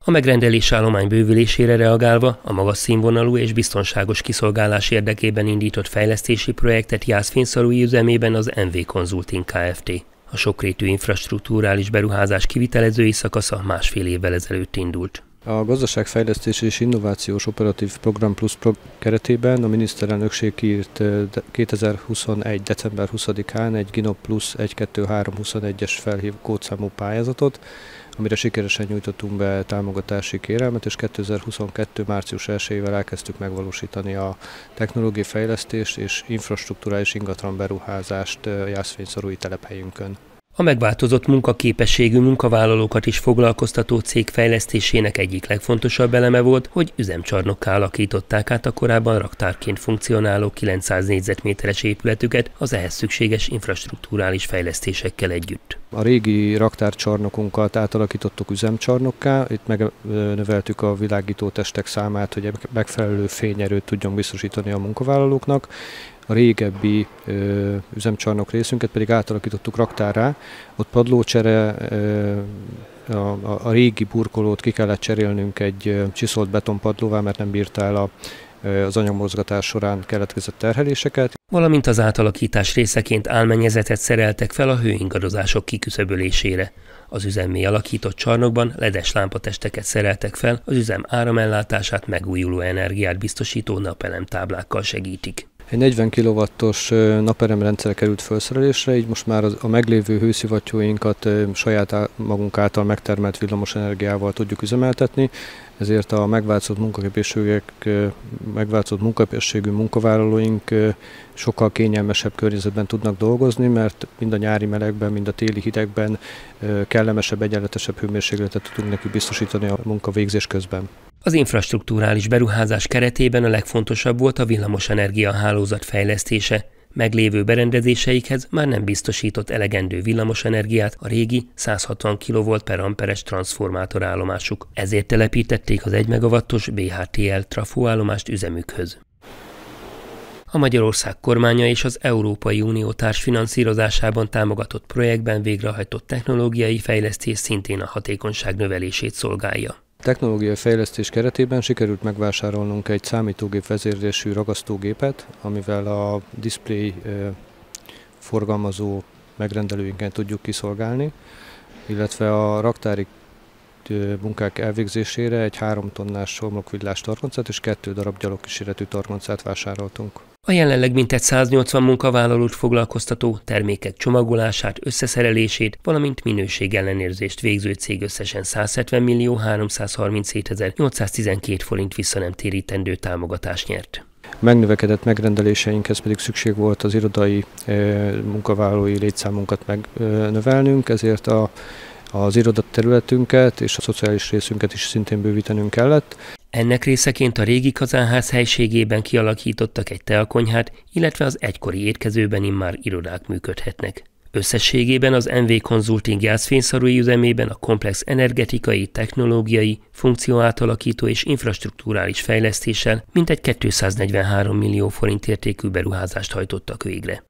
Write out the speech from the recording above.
A megrendelési állomány bővülésére reagálva a magas színvonalú és biztonságos kiszolgálás érdekében indított fejlesztési projektet Jászfényszalui üzemében az MV Consulting Kft. A sokrétű infrastrukturális beruházás kivitelezői szakasza másfél évvel ezelőtt indult. A Gazdaságfejlesztési és Innovációs Operatív Program Plus keretében a miniszterelnökség kiírt 2021. december 20-án egy GINOP Plus 12321-es felhívó kódszámú pályázatot, amire sikeresen nyújtottunk be támogatási kérelmet, és 2022. március 1-ével elkezdtük megvalósítani a technológiai fejlesztést és infrastrukturális ingatlan beruházást Jászfényszalui telephelyünkön. A megváltozott munkaképességű munkavállalókat is foglalkoztató cég fejlesztésének egyik legfontosabb eleme volt, hogy üzemcsarnokká alakították át a korábban raktárként funkcionáló 900 négyzetméteres épületüket az ehhez szükséges infrastrukturális fejlesztésekkel együtt. A régi raktárcsarnokunkat átalakítottuk üzemcsarnokká, itt megnöveltük a világító testek számát, hogy megfelelő fényerőt tudjunk biztosítani a munkavállalóknak. A régebbi üzemcsarnok részünket pedig átalakítottuk raktárrá, ott padlócsere, a régi burkolót ki kellett cserélnünk egy csiszolt betonpadlóvá, mert nem bírta el az anyagmozgatás során keletkezett terheléseket. Valamint az átalakítás részeként álmennyezetet szereltek fel a hőingadozások kiküszöbölésére. Az üzemmé alakított csarnokban LED-es lámpatesteket szereltek fel, az üzem áramellátását megújuló energiát biztosító napelemtáblákkal segítik. Egy 40 kW-os naperemrendszer került felszerelésre, így most már a meglévő hőszivattyúinkat saját magunk által megtermelt villamosenergiával tudjuk üzemeltetni, ezért a megváltozott munkaképességű munkavállalóink sokkal kényelmesebb környezetben tudnak dolgozni, mert mind a nyári melegben, mind a téli hidegben kellemesebb, egyenletesebb hőmérsékletet tudunk nekik biztosítani a munkavégzés közben. Az infrastrukturális beruházás keretében a legfontosabb volt a villamosenergia hálózat fejlesztése. Meglévő berendezéseikhez már nem biztosított elegendő villamosenergiát a régi 160 kV/amperes transformátorállomásuk. Ezért telepítették az 1 megawattos BHTL trafóállomást üzemükhöz. A Magyarország kormánya és az Európai Unió társfinanszírozásában támogatott projektben végrehajtott technológiai fejlesztés szintén a hatékonyság növelését szolgálja. Technológiai fejlesztés keretében sikerült megvásárolnunk egy számítógép vezérlésű ragasztógépet, amivel a display forgalmazó megrendelőinken tudjuk kiszolgálni, illetve a raktári munkák elvégzésére egy 3 tonnás homlokvillás targoncát és 2 darab gyalogkíséretű targoncát vásároltunk. A jelenleg mintegy 180 munkavállalót foglalkoztató termékek csomagolását, összeszerelését, valamint minőségellenőrzést végző cég összesen 170.337.812 forint visszanemtérítendő támogatást nyert. Megnövekedett megrendeléseinkhez pedig szükség volt az irodai munkavállalói létszámunkat megnövelnünk, ezért az irodaterületünket és a szociális részünket is szintén bővítenünk kellett. Ennek részeként a régi kazánház helységében kialakítottak egy teakonyhát, illetve az egykori étkezőben immár irodák működhetnek. Összességében az MV Consulting Jászfényszalui üzemében a komplex energetikai, technológiai, funkcióátalakító és infrastrukturális fejlesztéssel mintegy 243 millió forint értékű beruházást hajtottak végre.